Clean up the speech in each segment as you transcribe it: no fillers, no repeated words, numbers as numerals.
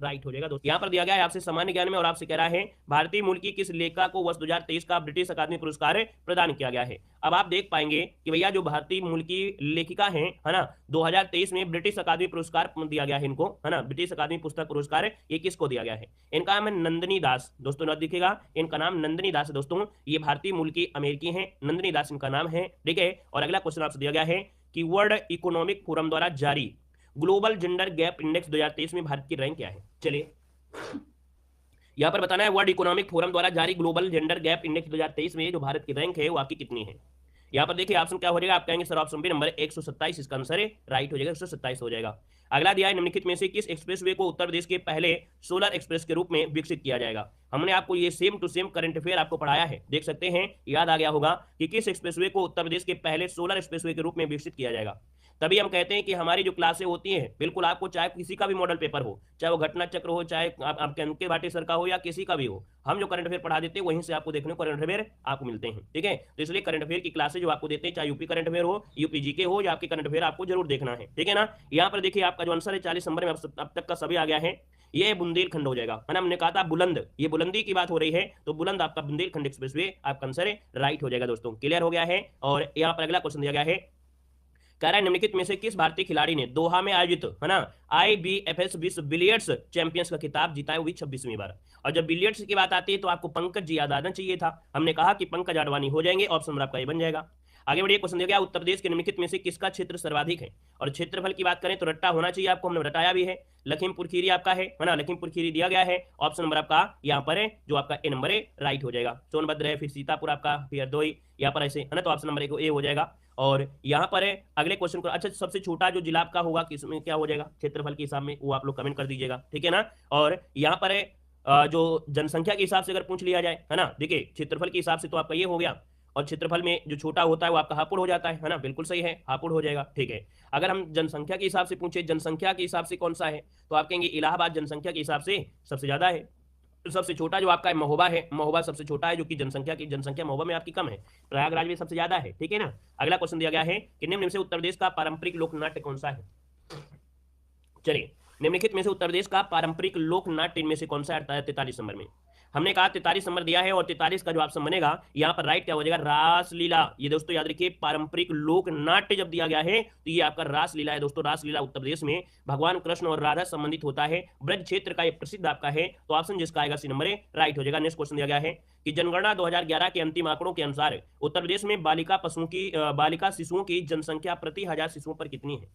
Right हो जाएगा दोस्तों। यहाँ पर दिया गया है आपसे सामान्य ज्ञान में और आपसे कह रहा है भारतीय मूल की किस लेखिका को वर्ष 2023 का ब्रिटिश अकादमी पुरस्कार प्रदान किया गया है। अब आप देख पाएंगे कि भैया जो भारतीय मूल की लेखिका है ना, 2023 में ब्रिटिश अकादमी पुरस्कार दिया गया है इनको, है ना, ब्रिटिश अकादमी पुस्तक पुरस्कार ये किसको दिया गया है? इनका नाम है नंदिनी दास दोस्तों, न दिखेगा, इनका नाम नंदिनी दास है दोस्तों। ये भारतीय मूल की अमेरिकी हैं, नंदिनी दास इनका नाम है, ठीक है। और अगला क्वेश्चन आपसे दिया गया है कि वर्ल्ड इकोनॉमिक फोरम द्वारा जारी ग्लोबल जेंडर गैप इंडेक्स 2023 में भारत की रैंक क्या है? चलिए यहां पर बताना है वर्ल्ड इकोनॉमिक फोरम द्वारा जारी ग्लोबल जेंडर गैप इंडेक्स 2023 में जो भारत की रैंक है वो आपकी कितनी है। यहाँ पर देखिए ऑप्शन क्या हो जाएगा, आप कहेंगे सर ऑप्शन बी नंबर 127, इसका आंसर है राइट हो जाएगा, 127 हो जाएगा। अगला दिया है निम्नलिखित में से किस एक्सप्रेसवे को उत्तर प्रदेश के पहले सोलर एक्सप्रेस के रूप में विकसित किया जाएगा। हमने आपको ये same to same current affair आपको पढ़ाया है, देख सकते हैं, याद आ गया होगा कि किस एक्सप्रेसवे को उत्तर प्रदेश के पहले सोलर एक्सप्रेसवे के रूप में विकसित किया जाएगा। तभी हम कहते हैं कि हमारी जो क्लासें होती हैं बिल्कुल आपको चाहे किसी का भी मॉडल पेपर हो, चाहे वो घटना चक्र हो, चाहे आपके अंके भाटी सर का हो या किसी का भी हो, हम जो करंट अफेयर पढ़ा देते हैं वहीं से आपको देखने को करंट अफेयर आपको मिलते हैं, ठीक है। तो इसलिए करंट अफेयर की क्लासेज जो आपको देते हैं, चाहे यूपी करंट अफेयर हो, यूपी जीके हो, या आपके करंट अफेयर आपको जरूर देखना है, ठीक है ना। यहाँ पर देखिए आपका जो आंसर है 40 नंबर में अब तक का सभी आ गया है, ये बुंदेलखंड हो जाएगा, है ना। हमने कहा था बुलंद, ये बुलंदी की बात हो रही है, तो बुलंद आपका बुंदेलखंड एक्सप्रेसवे आपका आंसर है राइट हो जाएगा दोस्तों, क्लियर हो गया है। और यहाँ पर अगला क्वेश्चन दिया गया है, कह रहा है निम्नलिखित में से किस भारतीय खिलाड़ी ने दोहा में आयोजित, है ना, IBFS विश्व बिलियर्ड्स चैंपियंस का खिताब जीता है, वो भी 26वीं बार। और जब बिलियर्ड्स की बात आती है तो आपको पंकज जी याद आना चाहिए था, हमने कहा कि पंकज आडवाणी हो जाएंगे, ऑप्शन नंबर आपका ये बन जाएगा। आगे बढ़िए, क्वेश्चन दिया गया उत्तर प्रदेश के निम्नलिखित में से किसका क्षेत्र सर्वाधिक है। और क्षेत्रफल की बात करें तो रट्टा होना चाहिए आपको, हमने बताया भी है, लखीमपुर खीरी आपका है ना, लखीमपुर खीरी दिया गया है, ऑप्शन नंबर आपका यहाँ पर है जो आपका ए नंबर है राइट हो जाएगा। सोनभद्र है, फिर सीतापुर आपका, फिर हरदोई, यहाँ पर ऐसे है ना, तो ऑप्शन नंबर ए हो जाएगा। और यहाँ पर है अगले क्वेश्चन को, अच्छा सबसे छोटा जो जिला आपका होगा किसमें क्या हो जाएगा क्षेत्रफल के हिसाब में, वो आप लोग कमेंट कर दीजिएगा, ठीक है ना। और यहाँ पर है जो जनसंख्या के हिसाब से अगर पूछ लिया जाए, है ना, देखिए क्षेत्रफल के हिसाब से तो आपका ये हो गया, और क्षेत्रफल में जो छोटा होता है वो आपका हापुड़ हो जाता है ना, बिल्कुल सही है, हापुड़ हो जाएगा, ठीक है। अगर हम जनसंख्या के हिसाब से पूछे, जनसंख्या के हिसाब से कौन सा है, तो आप कहेंगे इलाहाबाद जनसंख्या के हिसाब से सबसे ज्यादा है। सबसे छोटा जो आपका महोबा है, महोबा सबसे छोटा है, जो कि जनसंख्या महोबा में आपकी कम है। प्रयागराज में सबसे ज्यादा है, ठीक है ना। अगला क्वेश्चन दिया गया है कि निम्न में से उत्तर प्रदेश का पारंपरिक लोक नाट्य कौन सा है। चलिए, निम्नलिखित में से उत्तर प्रदेश का पारंपरिक लोक नाट्य इनमें से कौन सा आता है 43 नंबर में। हमने कहा 43 नंबर दिया है, और 43 का जो ऑप्शन बनेगा यहाँ पर राइट क्या हो जाएगा, रासलीला। ये दोस्तों याद रखिए, पारंपरिक लोक नाट्य जब दिया गया है तो ये आपका रासलीला है दोस्तों। रासलीला उत्तर प्रदेश में भगवान कृष्ण और राधा संबंधित होता है, ब्रज क्षेत्र का ये प्रसिद्ध आपका है, तो ऑप्शन जिसका आएगा सी नंबर राइट हो जाएगा। नेक्स्ट क्वेश्चन दिया गया है कि जनगणना 2011 के अंतिम आंकड़ों के अनुसार उत्तर प्रदेश में बालिका शिशुओं की जनसंख्या प्रति 1000 शिशुओं पर कितनी है।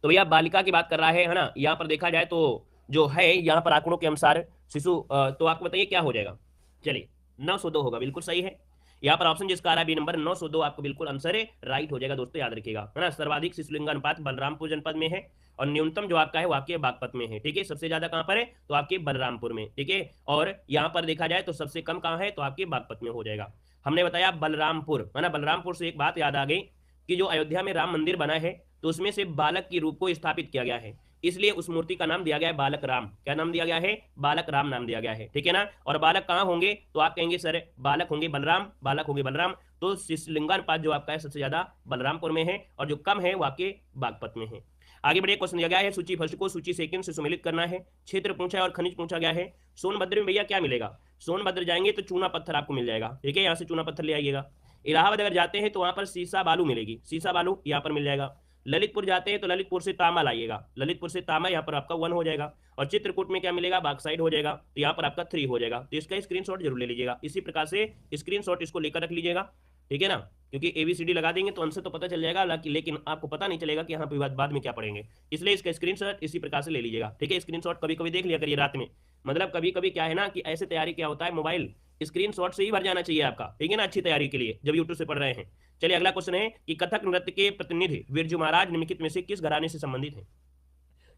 तो भैया बालिका की बात कर रहा है ना, यहाँ पर देखा जाए तो जो है यहाँ पर आंकड़ों के अनुसार शिशु, तो आपको बताइए क्या हो जाएगा। चलिए 902 होगा, बिल्कुल सही है। यहाँ पर ऑप्शन जिसका आ रहा है बी नंबर 902 आपको बिल्कुल आंसर है राइट हो जाएगा दोस्तों, याद रखिएगा, है ना। सर्वाधिक शिशुलिंग अनुपात बलरामपुर जनपद में है, और न्यूनतम जो आपका है वो आपके बागपत में है, ठीक है। सबसे ज्यादा कहां पर है, तो आपके बलरामपुर में, ठीक है। और यहाँ पर देखा जाए तो सबसे कम कहां है, तो आपके बागपत में हो जाएगा। हमने बताया बलरामपुर, है ना। बलरामपुर से एक बात याद आ गई कि जो अयोध्या में राम मंदिर बना है तो उसमें से बालक की रूप को स्थापित किया गया है, इसलिए उस मूर्ति का नाम दिया गया है बालक राम। क्या नाम दिया गया है, बालक राम नाम दिया गया है, ठीक है ना। और बालक कहाँ होंगे, तो आप कहेंगे सर बालक होंगे बलराम, बालक होंगे बलराम, तो शिशुलिंगानुपात जो आपका है सबसे ज्यादा बलरामपुर में है, और जो कम है वो आपके बागपत में है। आगे बढ़िए, क्वेश्चन दिया गया है सूची फर्स्ट को सूची सेकंड से सुमेलित करना है। क्षेत्र पूछा है और खनिज पूछा गया है। सोनभद्र में भैया क्या मिलेगा, सोनभद्र जाएंगे तो चूना पत्थर आपको मिल जाएगा, ठीक है, यहाँ से चूना पत्थर ले आइएगा। इलाहाबाद अगर जाते हैं तो वहां पर सीसा बालू मिलेगी, सीसा बालू यहाँ पर मिल जाएगा। ललितपुर जाते हैं तो ललितपुर से तांबा लाइएगा, ललितपुर से तांबा यहाँ पर आपका 1 हो जाएगा। और चित्रकूट में क्या मिलेगा, बाक्साइड हो जाएगा, तो यहाँ पर आपका 3 हो जाएगा। तो इसका स्क्रीनशॉट जरूर ले लीजिएगा, इसी प्रकार से स्क्रीनशॉट इसको लेकर रख लीजिएगा, ठीक है ना, क्योंकि ABCD लगा देंगे तो आंसर तो पता चल जाएगा, लेकिन आपको पता नहीं चलेगा कि यहाँ पे बाद में क्या पढ़ेंगे, इसलिए इसका स्क्रीनशॉट इसी प्रकार से ले लीजिएगा, ठीक है। स्क्रीनशॉट कभी कभी देख लिया करिए रात में, मतलब कभी कभी क्या है ना कि ऐसे तैयारी क्या होता है, मोबाइल स्क्रीनशॉट से ही भर जाना चाहिए आपका, ठीक है ना, अच्छी तैयारी के लिए जब यूट्यूब से पढ़ रहे हैं। चलिए अगला क्वेश्चन है कि कथक नृत्य के प्रतिनिधि बिरजू महाराज निम्नलिखित में से किस घराने से संबंधित है।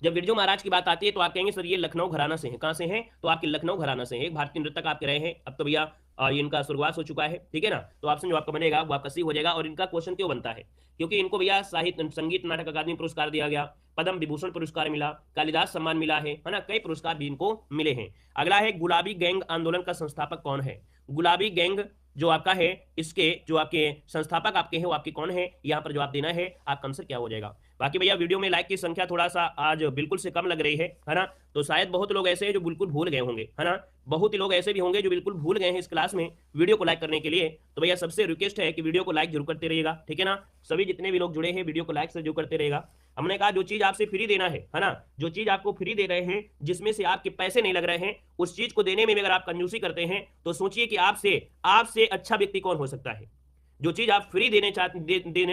जब बिरजू महाराज की बात आती है तो आप कहेंगे सर ये लखनऊ घराना से है, कहां से है, तो आपके लखनऊ घराना से है। एक भारतीय नृतक आपके रहे हैं, अब तो भैया इनका स्वर्गवास हो चुका है, ठीक है ना। तो ऑप्शन जो आपका बनेगा वो आपका सी हो जाएगा। और इनका क्वेश्चन क्यों बनता है, क्योंकि इनको भैया साहित्य संगीत नाटक अकादमी पुरस्कार दिया गया, पद्म विभूषण पुरस्कार मिला, कालिदास सम्मान मिला है ना, कई पुरस्कार भी इनको मिले हैं। अगला है गुलाबी गैंग आंदोलन का संस्थापक कौन है। गुलाबी गैंग जो आपका है इसके जो आपके संस्थापक आपके हैं वो आपके कौन है, यहाँ पर जवाब देना है, आपका आंसर क्या हो जाएगा। बाकी भैया वीडियो में लाइक की संख्या थोड़ा सा आज बिल्कुल से कम लग रही है ना, तो शायद बहुत लोग ऐसे हैं जो बिल्कुल भूल गए होंगे, है ना, बहुत ही लोग ऐसे भी होंगे जो बिल्कुल भूल गए हैं इस क्लास में वीडियो को लाइक करने के लिए। तो भैया सबसे रिक्वेस्ट है कि वीडियो को लाइक जरूर करते रहिएगा, ठीक है ना। सभी जितने भी लोग जुड़े हैं वीडियो को लाइक से जरूर करते रहेगा। हमने कहा जो चीज आपसे फ्री देना है ना, जो चीज आपको फ्री दे रहे हैं, जिसमें से आपके पैसे नहीं लग रहे हैं, उस चीज को देने में भी अगर आप कंजूसी करते हैं तो सोचिए कि आपसे अच्छा व्यक्ति कौन हो सकता है। जो चीज आप फ्री देने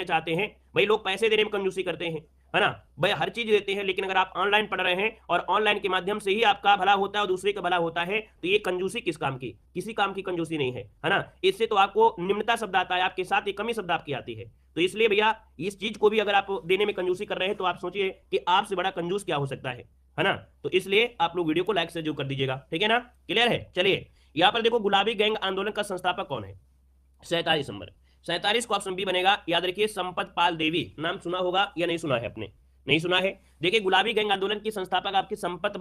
चाहते हैं, भाई लोग पैसे देने में कंजूसी करते हैं, है ना, भाई हर चीज देते हैं, लेकिन अगर आप ऑनलाइन पढ़ रहे हैं और ऑनलाइन के माध्यम से ही आपका भला होता है और दूसरे का भला होता है, तो ये कंजूसी किस काम की, किसी काम की कंजूसी नहीं है ना। इससे तो आपको निम्नता शब्द आता है, आपके साथ एक कमी शब्द आपकी आती है। तो इसलिए भैया इस चीज को भी अगर आप देने में कंजूसी कर रहे हैं तो आप सोचिए कि आपसे बड़ा कंजूस क्या हो सकता है ना। तो इसलिए आप लोग वीडियो को लाइक से जरूर कर दीजिएगा, ठीक है ना, क्लियर है। चलिए यहाँ पर देखो, गुलाबी गैंग आंदोलन का संस्थापक कौन है, 47 नंबर, 47 को ऑप्शन बी बनेगा। याद रखिए संपत पाल देवी, नाम सुना होगा या नहीं सुना है आपने, नहीं सुना है। देखिए गुलाबी गैंग आंदोलन की संस्थापक आपकी संपत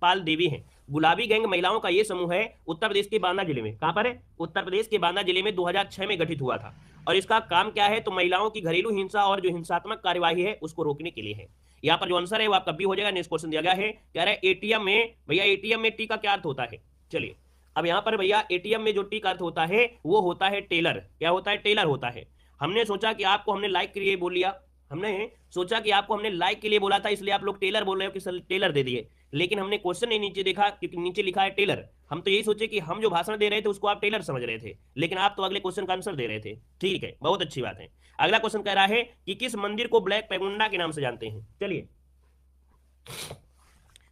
पाल देवी हैं। गुलाबी गैंग महिलाओं का यह समूह है, उत्तर प्रदेश के बांदा जिले में, कहां पर है, उत्तर प्रदेश के बांदा जिले में 2006 में गठित हुआ था। और इसका काम क्या है, तो महिलाओं की घरेलू हिंसा और जो हिंसात्मक कार्यवाही है उसको रोकने के लिए है। यहाँ पर जो आंसर है वो आपका बी हो जाएगा। नेक्स्ट क्वेश्चन दिया गया है, कह रहा है एटीएम में, भैया एटीएम में टी का क्या अर्थ होता है। चलिए अब यहाँ पर भैया एटीएम में जो टी का अर्थ होता है वो होता है टेलर। क्या होता है, टेलर होता है। हमने सोचा कि आपको हमने लाइक के लिए बोल लिया, हमने सोचा कि आपको हमने लाइक के लिए बोला था, इसलिए आप लोग टेलर बोल रहे हो कि सर टेलर दे दिए, लेकिन हमने क्वेश्चन नहीं नीचे देखा क्योंकि नीचे लिखा है टेलर। हम तो यही सोचे कि हम जो भाषण दे रहे थे उसको आप टेलर समझ रहे थे, लेकिन आप तो अगले क्वेश्चन का आंसर दे रहे थे। ठीक है, बहुत अच्छी बात है। अगला क्वेश्चन कह रहा है कि किस मंदिर को ब्लैक पैगोंडा के नाम से जानते हैं। चलिए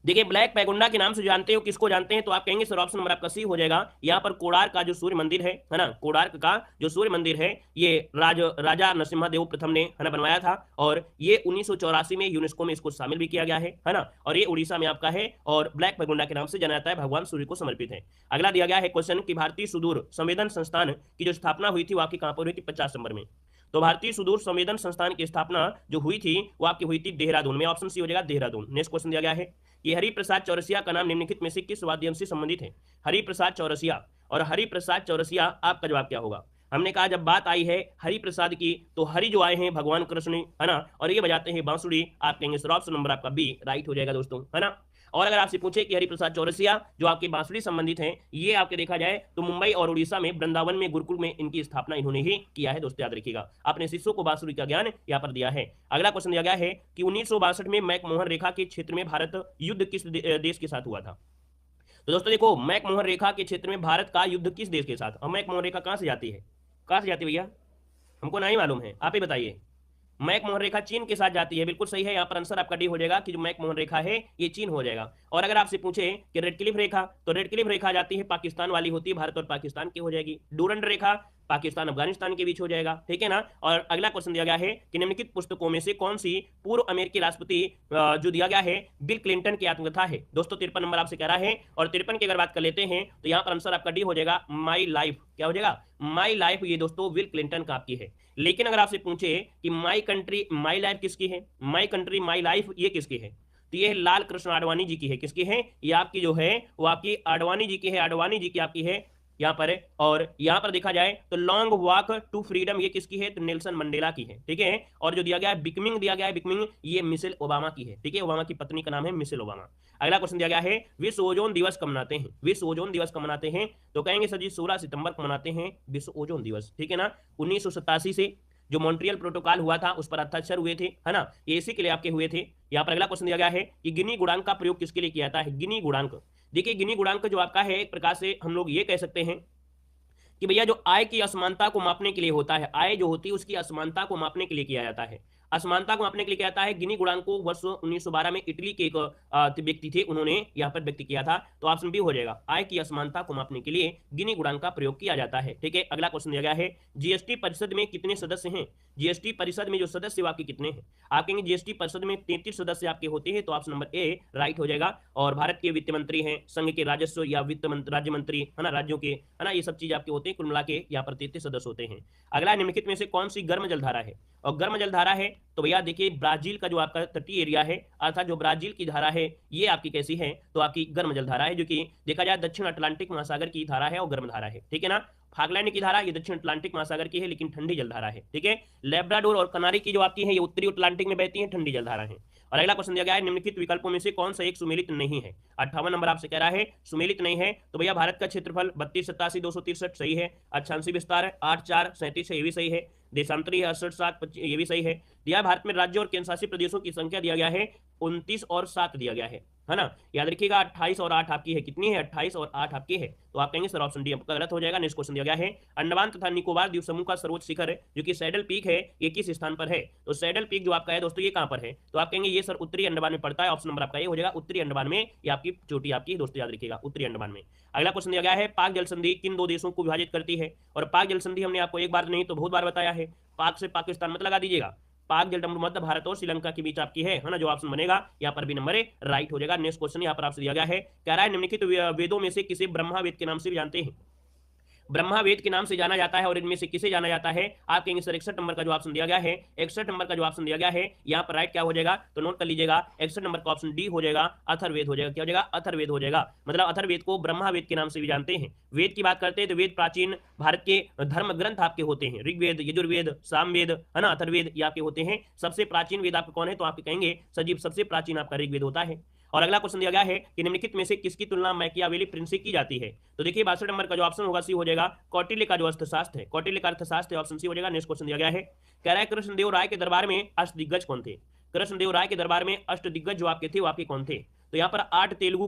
देखिए ब्लैक पैगोंडा के नाम से जानते हो, किसको जानते हैं, तो आप कहेंगे सर ऑप्शन नंबर आपका सी हो जाएगा। यहाँ पर कोणार्क का जो सूर्य मंदिर है ना, कोणार्क का जो सूर्य मंदिर है ये राजा नरसिम्हा देव प्रथम ने है ना बनवाया था, और ये 1984 में यूनेस्को में इसको शामिल भी किया गया है ना, और ये उड़ीसा में आपका है और ब्लैक पैगोंडा के नाम से जाना जाता है, भगवान सूर्य को समर्पित है। अगला दिया गया है क्वेश्चन कि भारतीय सुदूर संवेदन संस्थान की जो स्थापना हुई थी वो आपकी कहां पर हुई थी, 50 नंबर में। तो भारतीय सुदूर संवेदन संस्थान की स्थापना जो हुई थी वो आपकी हुई थी देहरादून में, ऑप्शन सी हो जाएगा देहरादून। नेक्स्ट क्वेश्चन दिया गया है कि हरिप्रसाद चौरसिया का नाम निम्नलिखित में से किस वाद्य से संबंधित है। हरिप्रसाद चौरसिया, और हरिप्रसाद चौरसिया आपका जवाब क्या होगा। हमने कहा जब बात आई है हरिप्रसाद की तो हरि जो आए हैं भगवान कृष्ण है ना, और ये बजाते हैं बांसुरी। आप कहेंगे सर ऑप्शन नंबर आपका बी राइट हो जाएगा दोस्तों, है ना। और अगर आपसे पूछे कि हरिप्रसाद चौरसिया जो आपके बांसुरी संबंधित हैं, ये आपके देखा जाए तो मुंबई और उड़ीसा में वृंदावन में गुरुकुल में इनकी स्थापना इन्होंने ही किया है दोस्तों, याद रखिएगा। अपने शिष्यों को बांसुरी का ज्ञान यहाँ पर दिया है। अगला क्वेश्चन दिया गया है कि 1962 में मैकमोहन रेखा के क्षेत्र में भारत युद्ध किस देश के साथ हुआ था। तो दोस्तों देखो मैकमोहन रेखा के क्षेत्र में भारत का युद्ध किस देश के साथ, और मैकमोहन रेखा कहां से जाती है, कहां से जाती है भैया, हमको नहीं मालूम है, आप ही बताइए। मैकमोहन रेखा चीन के साथ जाती है, बिल्कुल सही है। यहाँ पर आंसर आपका डी हो जाएगा कि जो मैकमोहन रेखा है ये चीन हो जाएगा। और अगर आपसे पूछे कि रेड क्लिफ रेखा, तो रेड क्लिफ रेखा जाती है पाकिस्तान वाली होती है, भारत और पाकिस्तान की हो जाएगी। डूरंड रेखा पाकिस्तान अफगानिस्तान के बीच हो जाएगा, ठीक है ना। और अगला क्वेश्चन दिया गया है कि निम्नलिखित पुस्तकों में से कौन सी पूर्व अमेरिकी राष्ट्रपति जो दिया गया है बिल क्लिंटन की आत्मकथा है। दोस्तों 53 नंबर आपसे कह रहा है, और 53 की अगर बात कर लेते हैं तो यहाँ पर आंसर आपका डी हो जाएगा माई लाइफ। क्या हो जाएगा, माई लाइफ, ये दोस्तों बिल क्लिंटन का आपकी है। लेकिन अगर आपसे पूछे कि माई कंट्री माई लाइफ किसकी है, माई कंट्री माई लाइफ ये किसकी है, तो ये लाल कृष्ण आडवाणी जी की है। किसकी है, ये आपकी जो है वो आपकी आडवाणी जी की है, आडवाणी जी की आपकी है यहाँ पर है। और यहाँ पर देखा जाए तो लॉन्ग वॉक टू फ्रीडम ये किसकी है, तो नेल्सन मंडेला की है, ठीक है। और जो दिया गया है बिकमिंग दिया गया है, बिकमिंग ये मिशेल ओबामा की है, ठीक है। ओबामा की पत्नी का नाम है मिशेल ओबामा। अगला क्वेश्चन दिया गया है विश्व ओजोन दिवस कब मनाते हैं, विश्व ओजोन दिवस कब मनाते हैं, तो कहेंगे सर जी 16 सितंबर को मनाते हैं विश्व ओजोन दिवस, ठीक है ना। 1987 से जो मॉन्ट्रियल प्रोटोकॉल हुआ था उस पर हस्ताक्षर हुए थे, है ना, ये इसी के लिए आपके हुए थे। यहाँ पर अगला क्वेश्चन दिया गया है कि गिनी गुणांक का प्रयोग किसके लिए किया जाता है। गिनी गुणांक, देखिए गिनी गुणांक जो आपका है एक प्रकार से हम लोग ये कह सकते हैं कि भैया जो आय की असमानता को मापने के लिए होता है, आय जो होती है उसकी असमानता को मापने के लिए किया जाता है। असमानता को मापने के लिए क्या आता है, गिनी गुणांक को वर्ष 1912 में इटली के एक व्यक्ति थे उन्होंने यहाँ पर व्यक्त किया था, तो ऑप्शन बी हो जाएगा। आय की असमानता को मापने के लिए गिनी गुणांक का प्रयोग किया जाता है, ठीक है। अगला क्वेश्चन दिया गया है जीएसटी परिषद में कितने सदस्य हैं, जीएसटी परिषद में जो सदस्य आपके कितने हैं। आप कहेंगे जीएसटी परिषद में 33 सदस्य आपके होते हैं, तो ऑप्शन नंबर ए राइट हो जाएगा। और भारत के वित्त मंत्री हैं, संघ के राजस्व या वित्त राज्य मंत्री है ना, राज्यों के है ना, ये सब चीज आपके होते हैं, कुल मिला के यहाँ पर 33 सदस्य होते हैं। अगला निम्नलिखित में से कौन सी गर्म जलधारा है, और गर्म जलधारा है तो भैया देखिए ब्राजील का जो आपका तटीय एरिया है अर्थात जो ब्राजील की धारा है ये आपकी कैसी है, तो आपकी गर्म जल धारा है, जो कि देखा जाए दक्षिण अटलांटिक महासागर की धारा है और गर्म धारा है, ठीक है ना। फागलैंड की धारा ये दक्षिण अटलांटिक महासागर की है लेकिन ठंडी जलधारा है, ठीक है। लेब्राडोर और कनारी की जो आपकी है ये उत्तरी अटलांटिक में बहती है, ठंडी जलधारा है। और अगला क्वेश्चन दिया गया है निम्नलिखित विकल्पों में से कौन सा एक सुमेलित नहीं है। 58 नंबर आपसे कह रहा है सुमेलित नहीं है, तो भैया भारत का क्षेत्रफल 3287,263 सही है। अक्षांशीय विस्तार है 8437 है, ये भी सही है। देशांतरी है 68,7 ये भी सही है। दिया भारत में राज्य और केंद्रशासित प्रदेशों की संख्या दिया गया है 29 और 7 दिया गया है ना। याद रखिएगा 28 और 8 आपकी है, कितनी है 28 और 8 आपकी है, तो आप कहेंगे सर ऑप्शन डी आपका गलत हो जाएगा। नेक्स्ट क्वेश्चन दिया गया है अंडमान तथा निकोबार द्वीप समूह का सर्वोच्च शिखर है जो कि सैडल पीक है, ये किस स्थान पर है। तो सैडल पीक जो आपका है दोस्तों ये कहां पर है, तो आप कहेंगे ये सर उत्तरी अंडमान में पड़ता है। ऑप्शन नंबर आपका ये हो जाएगा उत्तरी अंडमान में, ये आपकी चोटी आपकी दोस्तों याद रखिएगा उत्तरी अंडमान में। अगला क्वेश्चन दिया गया है पाक जल संधि किन दो देशों को विभाजित करती है। और पाक जल संधि हमने आपको एक बार नहीं तो बहुत बार बताया है, पाक से पाकिस्तान मत लगा दीजिएगा, पाक जलडंबू मध्य भारत और श्रीलंका के बीच आपकी है ना। जो ऑप्शन बनेगा यहाँ पर भी नंबर ए राइट हो जाएगा। नेक्स्ट क्वेश्चन यहाँ पर आपसे दिया गया है, कह रहा है निम्नलिखित वेदों में से किसे ब्रह्मा वेद के नाम से भी जानते हैं। ब्रह्मा वेद के नाम से जाना जाता है और इनमें से किसे जाना जाता है। आप कहेंगे सर 61 नंबर का जो ऑप्शन दिया गया है, 61 नंबर का जो ऑप्शन दिया गया है यहाँ पर राइट क्या हो जाएगा, तो नोट कर लीजिएगा 61 नंबर का ऑप्शन डी हो जाएगा, अथर्ववेद हो जाएगा। क्या हो जाएगा, अथर्ववेद हो जाएगा। मतलब अथर्ववेद को ब्रह्मा वेद के नाम से भी जानते हैं। वेद की बात करते हैं तो वेद प्राचीन भारत के धर्म ग्रंथ आपके होते हैं, ऋग्वेद, यजुर्वेद, सामवेद है ना, अथर्ववेद ये आपके होते हैं। सबसे प्राचीन वेद आपका कौन है, तो आप कहेंगे सजीव सबसे प्राचीन आपका ऋग्वेद होता है। और अगला क्वेश्चन दिया गया है कि निम्नलिखित में से किसकी तुलना मैकियावेली प्रिंस से की जाती है। तो देखिए 62 नंबर का जो ऑप्शन होगा सी हो जाएगा, कौटिल्य का जो अर्थशास्त्र है, कौटिल्य का अर्थशास्त्र ऑप्शन सी हो जाएगा। नेक्स्ट क्वेश्चन दिया गया है, कह रहा है कृष्णदेव राय के दरबार में अष्टदिग्गज कौन थे। कृष्णदेव राय के दरबार में अष्टदिग्गज जो आपके थे वो आपके कौन थे। तो यहाँ पर 8 तेलुगु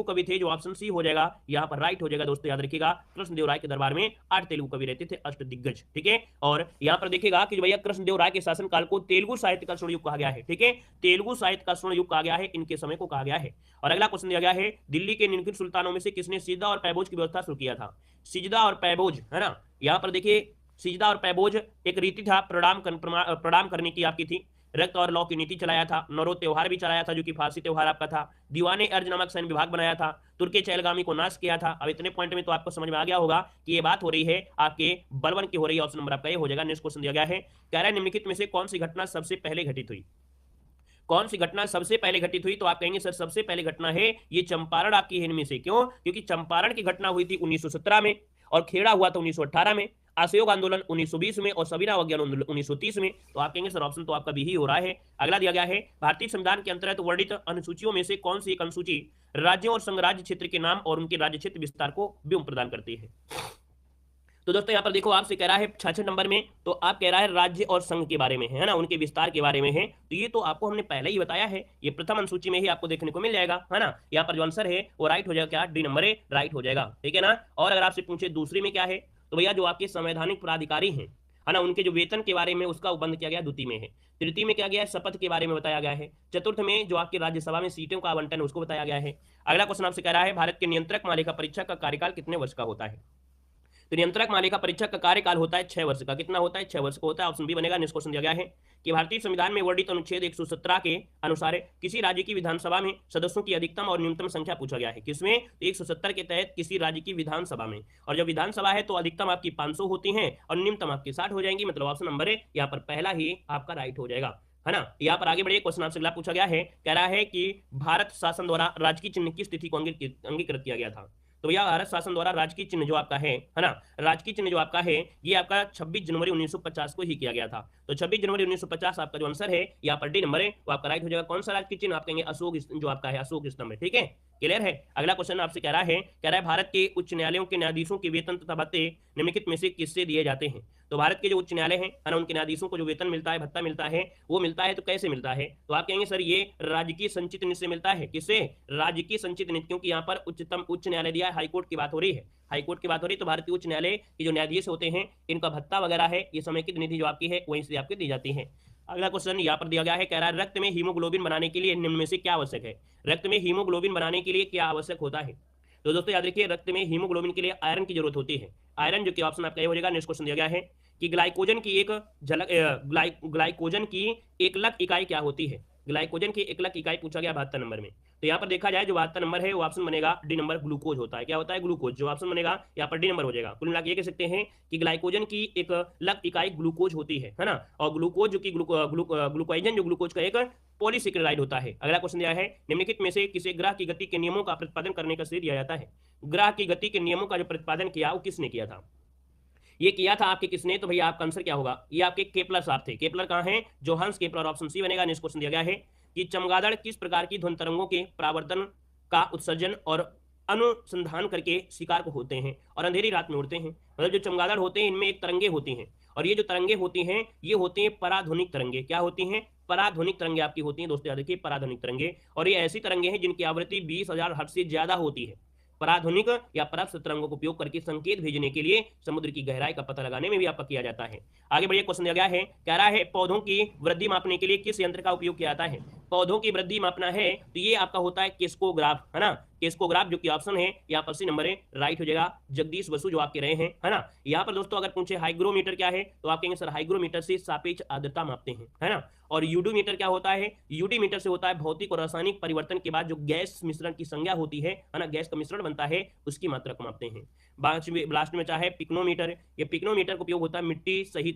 कवि थे, जो ऑप्शन सी हो जाएगा यहाँ पर राइट हो जाएगा। दोस्तों याद रखिएगा कृष्णदेव राय के दरबार में 8 तेलुगु कवि रहते थे, अष्टदिग्गज, ठीक है। और यहाँ पर देखिएगा कि भैया कृष्णदेव राय के शासन काल को तेलुगु साहित्य का स्वर्ण युग कहा गया है, ठीक है। तेलुगु साहित्य का स्वर्ण युग कहा गया है, इनके समय को कहा गया है। और अगला क्वेश्चन दिया गया है, दिल्ली के निम्नलिखित सुल्तानों में से किसने सिजदा और पैबोज की व्यवस्था शुरू किया था। सिजदा और पैबोज है ना, यहाँ पर देखिए सिजदा और पैबोज एक रीति था प्रणाम करने की आपकी थी। रक्त और लौ की नीति चलाया था। नौरोज त्योहार भी चलाया था जो कि फारसी त्योहार आपका था। दीवाने अर्ज नामक सैन्य विभाग बनाया था। तुर्की चहलगामी को नाश किया था। अब इतने पॉइंट में तो आपको समझ में आ गया होगा कि ये बात हो रही है आपके बलवन की हो रही है। ऑप्शन नंबर आपका ये हो जाएगा। नेक्स्ट क्वेश्चन दिया गया है, कह रहा है निम्नलिखित में से कौन सी घटना सबसे पहले घटित हुई। कौन सी घटना सबसे पहले घटित हुई, तो आप कहेंगे सर सबसे पहले घटना है ये चंपारण आपकी है इनमें से। क्यों, क्योंकि चंपारण की घटना हुई थी 1917 में और खेड़ा हुआ था 1918 में, असहयोग आंदोलन 1920 में और सविना अवज्ञान 1930 में। तो आप कहेंगे सर ऑप्शन तो आपका भी ही हो रहा है। अगला दिया गया है, भारतीय संविधान के अंतर्गत वर्णित अनुसूचियों में से कौन सी एक अनुसूची राज्यों और संघ राज्य क्षेत्र के नाम और उनके राज्य क्षेत्र विस्तार को व्योम प्रदान करती है। तो दोस्तों यहाँ पर देखो आपसे कह रहा है 66 नंबर में, तो आप कह रहा है राज्य और संघ के बारे में है ना, उनके विस्तार के बारे में है। तो ये तो आपको हमने पहले ही बताया है, ये प्रथम अनुसूची में ही आपको देखने को मिल जाएगा है ना। यहाँ पर जो आंसर है वो राइट हो जाएगा, क्या डी नंबर ए राइट हो जाएगा, ठीक है ना। और अगर आपसे पूछे दूसरी में क्या है, तो भैया जो आपके संवैधानिक प्राधिकारी हैं है ना, उनके जो वेतन के बारे में उसका उपबंध किया गया द्वितीय में है। तृतीय में क्या गया है, शपथ के बारे में बताया गया है। चतुर्थ में जो आपके राज्यसभा में सीटों का आवंटन उसको बताया गया है। अगला क्वेश्चन आपसे कह रहा है, भारत के नियंत्रक मालिका परीक्षक का कार्यकाल कितने वर्ष का होता है। तो नियंत्रक मालिका परीक्षक का कार्यकाल होता है 6 वर्ष का। कितना होता है, 6 वर्ष का होता है। ऑप्शन बी बनेगा। नेक्स्ट क्वेश्चन दिया गया है कि भारतीय संविधान में वर्णित अनुच्छेद 117 के अनुसार किसी राज्य की विधानसभा में सदस्यों की अधिकतम और न्यूनतम संख्या पूछा गया है। किसमें, तो 117 के तहत किसी राज्य की विधानसभा में, और जब विधानसभा है तो अधिकतम आपकी 500 होती है और न्यूनतम आपकी 60 हो जाएंगी। मतलब ऑप्शन नंबर है यहाँ पर पहला ही आपका राइट हो जाएगा है ना। यहाँ पर आगे बढ़िए, क्वेश्चन आपसे अगला पूछा गया है, कह रहा है कि भारत शासन द्वारा राजकीय चिन्ह की स्थिति को अंगीकृत किया गया था। तो भैया भारत शासन द्वारा राजकीय चिन्ह जो आपका है ना, राजकीय चिन्ह जो आपका है ये आपका 26 जनवरी 1950 को ही किया गया था। तो 26 जनवरी 1950 आपका जो आंसर है यहाँ पर डी नंबर है, वो आपका राइट हो जाएगा। कौन सा राजकीय चिन्ह, आप कहेंगे अशोक जो आपका है, अशोक स्तंभ है, ठीक है, क्लियर है। अगला क्वेश्चन आपसे कह रहा है भारत के उच्च न्यायालयों के न्यायाधीशों के वेतन तथा भत्ते निम्नलिखित में से किससे दिए जाते हैं। तो भारत के जो उच्च न्यायालय हैं ना, उनके न्यायाधीशों को जो वेतन मिलता है, भत्ता मिलता है, वो मिलता है तो कैसे मिलता है, तो आप कहेंगे सर ये राजकीय संचित निधि से मिलता है। किससे, राजकीय संचित निधि, क्योंकि यहाँ पर उच्च न्यायालय दिया है, हाईकोर्ट की बात हो रही है, हाईकोर्ट की बात हो रही है। तो भारतीय उच्च न्यायालय के जो न्यायाधीश होते हैं इनका भत्ता वगैरह है, ये समेकित निधि जो आपकी है वहीं से आपकी दी जाती है। अगला क्वेश्चन यहाँ पर दिया गया है, कह रहा है रक्त में हीमोग्लोबिन बनाने के लिए निम्न में से क्या आवश्यक है। रक्त में हीमोग्लोबिन बनाने के लिए क्या आवश्यक होता है। तो दोस्तों याद रखिए, रक्त में हीमोग्लोबिन के लिए आयरन की जरूरत होती है। आयरन जो कि ऑप्शन आपका ये हो जाएगा। नेक्स्ट क्वेश्चन दिया गया है कि ग्लाइकोजन की एकलक इकाई क्या होती है। ग्लाइकोजन की एकलक इकाई पूछा गया 72 नंबर में। तो यहाँ पर देखा जाए जो 72 नंबर है वो ऑप्शन बनेगा डी नंबर, ग्लूकोज होता है। क्या होता है? ग्लूकोज। जो ऑप्शन बनेगा यहाँ पर डी नंबर हो जाएगा। कुल मिला के ये कह सकते हैं कि ग्लाइकोजन की एक लग इकाई ग्लूकोज होती है ना। और ग्लूकोज जो कि ग्लूकोजन जो ग्लूकोज का एक पॉलीसेकेराइड होता है। अगला क्वेश्चन दिया है निम्नलिखित में से किसे ग्रह की गति के नियमों का प्रतिपादन करने का श्रेय दिया जाता है? ग्रह की गति के नियमों का जो प्रतिपादन किया वो किसने किया था? ये किया था आपके किसने? तो भैया आपका आंसर क्या होगा? ये आपके केपलर साहब थे। केपलर कहाँ हैं? Johannes Kepler. ऑप्शन सी बनेगा। नेक्स्ट क्वेश्चन दिया गया है कि चमगादड़ किस प्रकार की ध्वनि तरंगों के परावर्तन का उत्सर्जन और अनुसंधान करके शिकार को होते हैं और अंधेरी रात में उड़ते हैं? मतलब जो चमगादड़ होते हैं इनमें एक तरंगे होती हैं, और ये जो तरंगे होती हैं ये होती हैं पराध्वनिक तरंगे। क्या होती हैं? पराध्वनिक तरंगे आपकी होती हैं दोस्तों, याद रखिए पराध्वनिक तरंगे। और ये ऐसी तरंगे हैं जिनकी आवृत्ति 20,000 हर्ट्ज से ज्यादा होती है। पराध्वनिक या पराश्र तरंगों का उपयोग करके संकेत भेजने के लिए समुद्र की गहराई का पता लगाने में भी आपका किया जाता है। आगे बढ़िए, क्वेश्चन दिया गया है, कह रहा है पौधों की वृद्धि मापने के लिए किस यंत्र का उपयोग किया जाता है? पौधों की वृद्धि मापना है तो ये आपका होता है किस्कोग्राफ, है ना। किस्कोग्राफ जो कि ऑप्शन है यहाँ पर सी नंबर है, राइट हो जाएगा। जगदीश बसु जो आपके रहे हैं, है ना। यहाँ पर दोस्तों अगर पूछे हाइग्रोमीटर क्या है तो आप कहेंगे सर हाइग्रोमीटर से सापेक्ष आर्द्रता मापते हैं, है ना। और यूडीमीटर क्या होता है? यूडीमीटर से होता है भौतिक और रासायनिक परिवर्तन के बाद जो गैस मिश्रण की संज्ञा होती है ना, गैस का मिश्रण बनता है उसकी मात्रा को मापते हैं। लास्ट में चाहे पिक्नोमीटर, ये पिक्नोमीटर का उपयोग होता है मिट्टी सहित